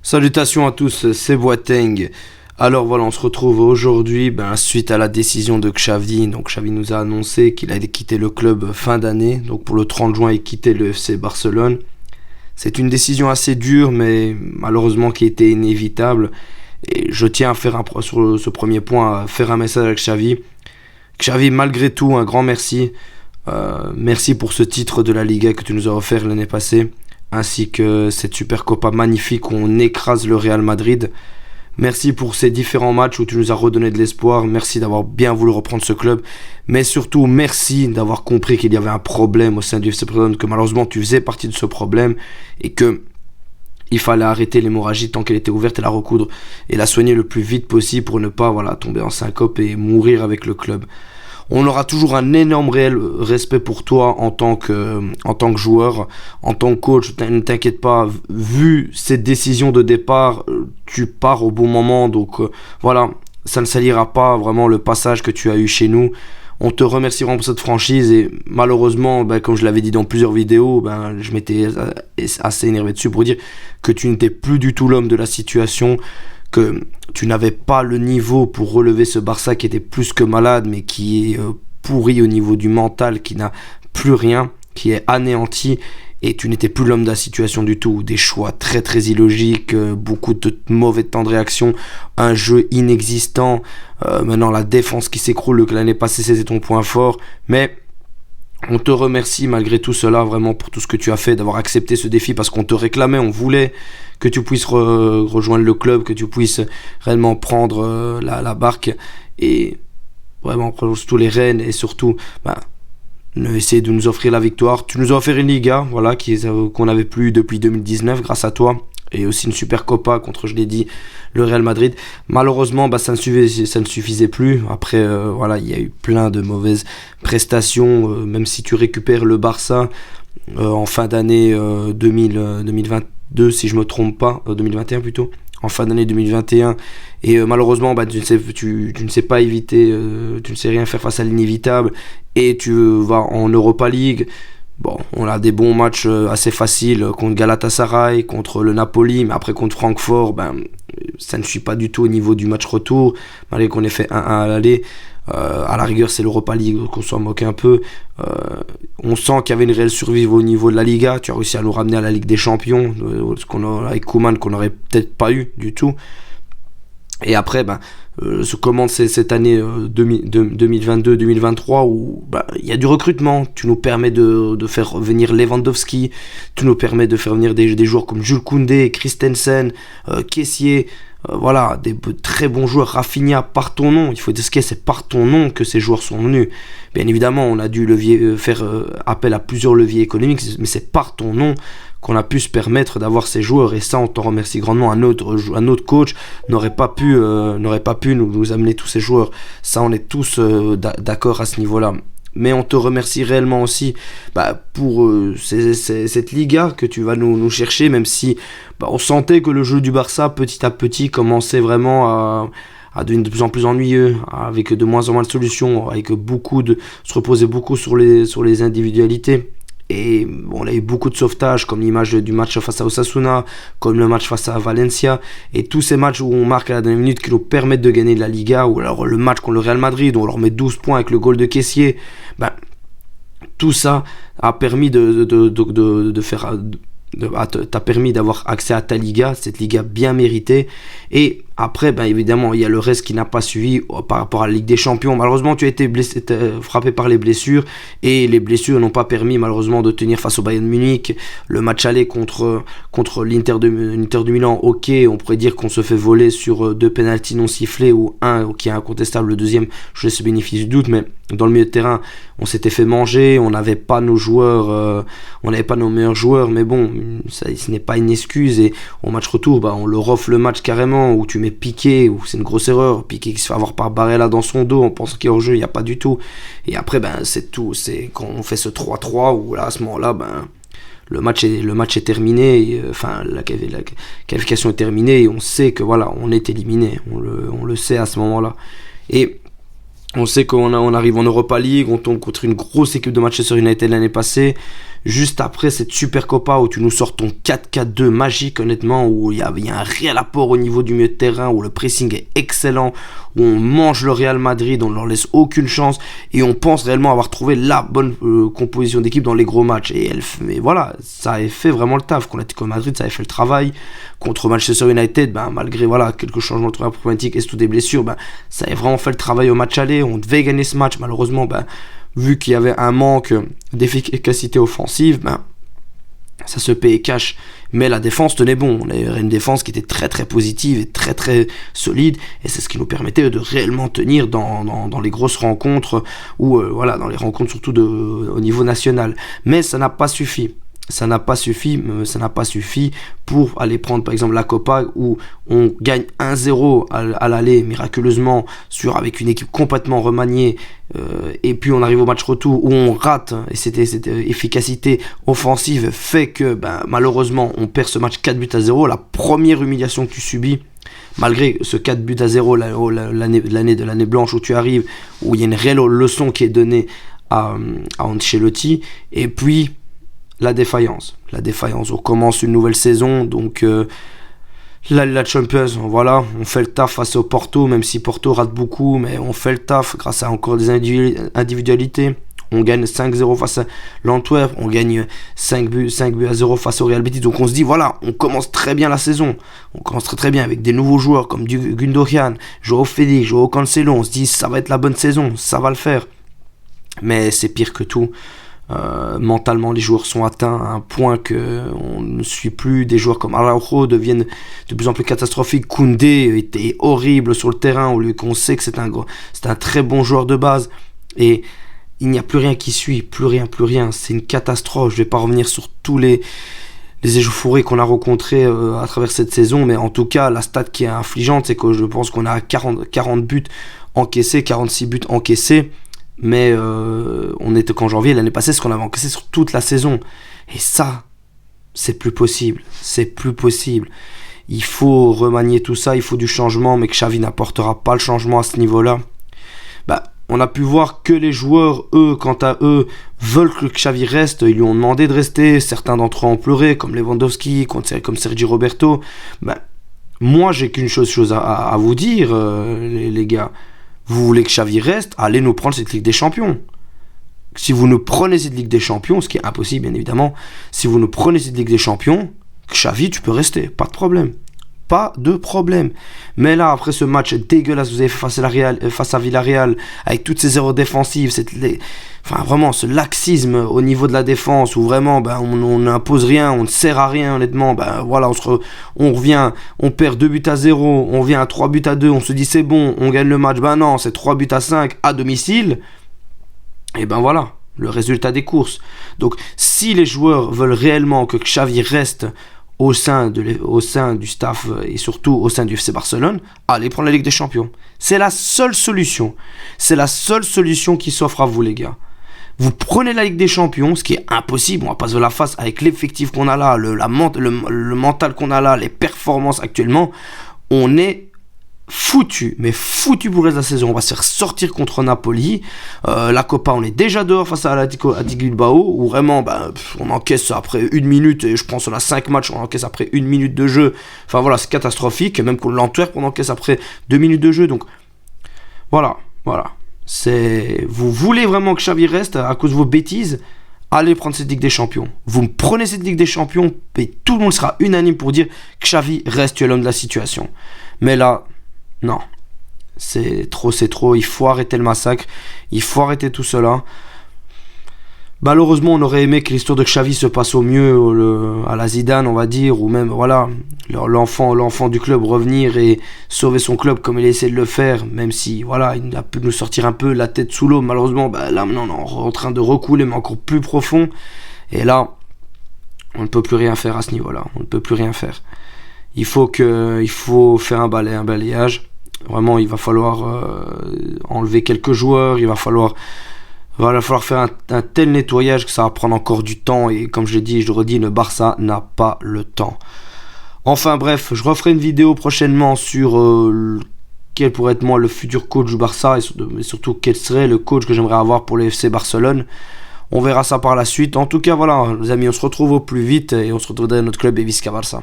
Salutations à tous, c'est Boateng. Alors voilà, on se retrouve aujourd'hui suite à la décision de Xavi. Donc Xavi nous a annoncé qu'il allait quitter le club fin d'année. Donc pour le 30 juin, il quittait le FC Barcelone. C'est une décision assez dure, mais malheureusement qui était inévitable. Et je tiens à faire sur ce premier point, à faire un message à Xavi. Xavi, malgré tout, un grand merci. Merci pour ce titre de la Liga que tu nous as offert l'année passée, ainsi que cette Super Copa magnifique où on écrase le Real Madrid. Merci pour ces différents matchs où tu nous as redonné de l'espoir. Merci d'avoir bien voulu reprendre ce club. Mais surtout, merci d'avoir compris qu'il y avait un problème au sein du FC Barcelone, que malheureusement tu faisais partie de ce problème et que il fallait arrêter l'hémorragie tant qu'elle était ouverte et la recoudre et la soigner le plus vite possible pour ne pas tomber en syncope et mourir avec le club. On aura toujours un énorme réel respect pour toi en tant que joueur, en tant que coach. Ne t'inquiète pas, vu cette décision de départ, tu pars au bon moment. Donc voilà, ça ne salira pas vraiment le passage que tu as eu chez nous. On te remercie vraiment pour cette franchise et malheureusement, comme je l'avais dit dans plusieurs vidéos, je m'étais assez énervé dessus pour dire que tu n'étais plus du tout l'homme de la situation, que tu n'avais pas le niveau pour relever ce Barça qui était plus que malade, mais qui est pourri au niveau du mental, qui n'a plus rien, qui est anéanti, et tu n'étais plus l'homme de la situation du tout. Des choix très très illogiques, beaucoup de mauvais temps de réaction, un jeu inexistant, maintenant la défense qui s'écroule, que l'année passée c'était ton point fort, mais on te remercie malgré tout cela vraiment pour tout ce que tu as fait, d'avoir accepté ce défi parce qu'on te réclamait, on voulait que tu puisses rejoindre le club, que tu puisses réellement prendre la barque et vraiment prendre tous les rênes et surtout essayer de nous offrir la victoire. Tu nous as offert une Liga qu'on n'avait plus depuis 2019 grâce à toi. Et aussi une Super Copa contre, je l'ai dit, le Real Madrid. Malheureusement, ça ne suffisait plus. Après, il y a eu plein de mauvaises prestations. Même si tu récupères le Barça en fin d'année 2022, si je me trompe pas, 2021 plutôt, en fin d'année 2021. Et malheureusement, tu ne sais pas éviter, tu ne sais rien faire face à l'inévitable. Et tu vas en Europa League. Bon, on a des bons matchs assez faciles contre Galatasaray, contre le Napoli, mais après contre Francfort, ça ne suit pas du tout au niveau du match retour, malgré qu'on ait fait 1-1 à l'aller. À la rigueur, c'est l'Europa League, qu'on s'en moque un peu. On sent qu'il y avait une réelle survie au niveau de la Liga. Tu as réussi à nous ramener à la Ligue des Champions, avec Koeman, qu'on n'aurait peut-être pas eu du tout. Et après, se commence cette année 2022-2023 où il y a du recrutement. Tu nous permets de faire venir Lewandowski, tu nous permets de faire venir des joueurs comme Jules Koundé, Christensen, Kessié. Des très bons joueurs. Rafinha, par ton nom, il faut dire ce qu'il y a, c'est par ton nom que ces joueurs sont venus. Bien évidemment, on a dû faire appel à plusieurs leviers économiques, mais c'est par ton nom qu'on a pu se permettre d'avoir ces joueurs, et ça on t'en remercie grandement. Un autre coach n'aurait pas pu nous amener tous ces joueurs. Ça, on est tous d'accord à ce niveau-là. Mais on te remercie réellement aussi pour cette Liga que tu vas nous chercher, même si on sentait que le jeu du Barça petit à petit commençait vraiment à devenir de plus en plus ennuyeux, avec de moins en moins de solutions, avec se reposer beaucoup sur les individualités. Et on a eu beaucoup de sauvetage, comme l'image du match face à Osasuna, comme le match face à Valencia, et tous ces matchs où on marque à la dernière minute qui nous permettent de gagner de la Liga, ou alors le match contre le Real Madrid où on leur met 12 points avec le goal de Kessié. Tout ça a permis t'a permis d'avoir accès à ta Liga, cette Liga bien méritée. Et après, évidemment, il y a le reste qui n'a pas suivi par rapport à la Ligue des Champions. Malheureusement, tu as été frappé par les blessures, et les blessures n'ont pas permis malheureusement de tenir face au Bayern Munich. Le match aller contre l'Inter de Milan, ok, on pourrait dire qu'on se fait voler sur 2 pénaltys non sifflés, ou un qui est incontestable, le deuxième, je laisse le bénéfice du doute, mais dans le milieu de terrain, on s'était fait manger, on n'avait pas nos joueurs, on n'avait pas nos meilleurs joueurs, mais bon, ce n'est pas une excuse. Et au match retour, on leur offre le match carrément, où tu mets Piqué, où c'est une grosse erreur, Piqué qui se fait avoir par Barella dans son dos en pensant qu'il est hors jeu, il n'y a pas du tout. Et après, c'est tout, c'est quand on fait ce 3-3, où là, à ce moment-là, le match est terminé, la qualification est terminée, et on sait que on est éliminé, on le sait à ce moment-là. Et On sait on arrive en Europa League, on tombe contre une grosse équipe de Manchester United l'année passée. Juste après cette super Copa où tu nous sors ton 4-4-2 magique, honnêtement, où il y a un réel apport au niveau du milieu de terrain, où le pressing est excellent, où on mange le Real Madrid, on ne leur laisse aucune chance, et on pense réellement avoir trouvé la bonne composition d'équipe dans les gros matchs. Mais voilà, ça a fait vraiment le taf. Contre l'Atlético Madrid, ça avait fait le travail. Contre Manchester United, malgré quelques changements de problématiques et surtout des blessures, ça a vraiment fait le travail au match aller. On devait gagner ce match, malheureusement, vu qu'il y avait un manque d'efficacité offensive, ça se paye cash. Mais la défense tenait bon. On avait une défense qui était très très positive et très très solide. Et c'est ce qui nous permettait de réellement tenir dans les grosses rencontres, ou dans les rencontres surtout au niveau national. Mais ça n'a pas suffi. Ça n'a pas suffi pour aller prendre par exemple la Copa, où on gagne 1-0 à l'aller miraculeusement avec une équipe complètement remaniée, et puis on arrive au match retour où on rate, et cette efficacité offensive fait que malheureusement on perd ce match 4-0, la première humiliation que tu subis. Malgré ce 4-0 l'année blanche où tu arrives, où il y a une réelle leçon qui est donnée à Ancelotti. Et puis la défaillance, on commence une nouvelle saison, donc la Champions, voilà, on fait le taf face au Porto, même si Porto rate beaucoup, mais on fait le taf grâce à encore des individualités. On gagne 5-0 face à l'Antwerp, on gagne 5 buts à 0 face au Real Betis. Donc on se dit, voilà, on commence très bien la saison. On commence très bien avec des nouveaux joueurs comme Gundogan, Joao Félix, Joao Cancelo. On se dit, ça va être la bonne saison, ça va le faire. Mais c'est pire que tout. Mentalement, les joueurs sont atteints à un point que on ne suit plus. Des joueurs comme Araujo deviennent de plus en plus catastrophiques. Koundé était horrible sur le terrain, au lieu qu'on sait que c'est un très bon joueur de base, et il n'y a plus rien qui suit, plus rien. C'est une catastrophe. Je vais pas revenir sur tous les échauffourées qu'on a rencontrés à travers cette saison, mais en tout cas la stat qui est affligeante, c'est que je pense qu'on a 40 buts encaissés, 46 buts encaissés. Mais on était qu'en janvier l'année passée, ce qu'on avait encaissé sur toute la saison. Et ça, c'est plus possible. Il faut remanier tout ça, il faut du changement, mais que Xavi n'apportera pas le changement à ce niveau-là. On a pu voir que les joueurs, eux, quant à eux, veulent que Xavi reste. Ils lui ont demandé de rester. Certains d'entre eux ont pleuré, comme Lewandowski, comme Sergi Roberto. Moi, j'ai qu'une chose à vous dire, les gars. Vous voulez que Xavi reste, allez nous prendre cette Ligue des Champions. Si vous nous prenez cette Ligue des Champions, ce qui est impossible bien évidemment, si vous nous prenez cette Ligue des Champions, Xavi, tu peux rester, pas de problème. Mais là, après ce match dégueulasse que vous avez fait face à Villarreal, avec toutes ces erreurs défensives, vraiment ce laxisme au niveau de la défense, où vraiment on n'impose rien, on ne sert à rien honnêtement, on revient, on perd 2-0, on vient à 3-2, on se dit c'est bon, on gagne le match, non, c'est 3-5 à domicile, et voilà, le résultat des courses. Donc si les joueurs veulent réellement que Xavi reste au sein du staff et surtout au sein du FC Barcelone, allez prendre la Ligue des Champions. C'est la seule solution. C'est la seule solution qui s'offre à vous, les gars. Vous prenez la Ligue des Champions, ce qui est impossible, on va pas se la face avec l'effectif qu'on a là, le mental qu'on a là, les performances actuellement, on est foutu pour le reste de la saison. On va se faire sortir contre Napoli. La Copa, on est déjà dehors face à l'Atlético Bilbao, où vraiment on encaisse après 1 minute, et je pense qu'on a 5 matchs, on encaisse après 1 minute de jeu. Enfin voilà, c'est catastrophique. Même contre l'Antwerp, on encaisse après 2 minutes de jeu. Donc voilà. Vous voulez vraiment que Xavi reste à cause de vos bêtises, allez prendre cette Ligue des Champions. Vous me prenez cette Ligue des Champions et tout le monde sera unanime pour dire que Xavi reste l'homme de la situation. Mais là, non, c'est trop, il faut arrêter le massacre, il faut arrêter tout cela. Malheureusement, on aurait aimé que l'histoire de Xavi se passe au mieux à la Zidane, on va dire, ou même l'enfant du club revenir et sauver son club comme il essaie de le faire, même si il a pu nous sortir un peu la tête sous l'eau. Malheureusement, là maintenant on est en train de recouler, mais encore plus profond. Et là, on ne peut plus rien faire à ce niveau-là, on ne peut plus rien faire. Il faut faire un balayage. Vraiment, il va falloir enlever quelques joueurs, il va falloir faire un tel nettoyage que ça va prendre encore du temps. Et comme je le redis, le Barça n'a pas le temps. Enfin bref, je referai une vidéo prochainement sur quel pourrait être moi le futur coach du Barça et surtout quel serait le coach que j'aimerais avoir pour le FC Barcelone. On verra ça par la suite. En tout cas, voilà, les amis, on se retrouve au plus vite et on se retrouve dans notre club Evisca Barça.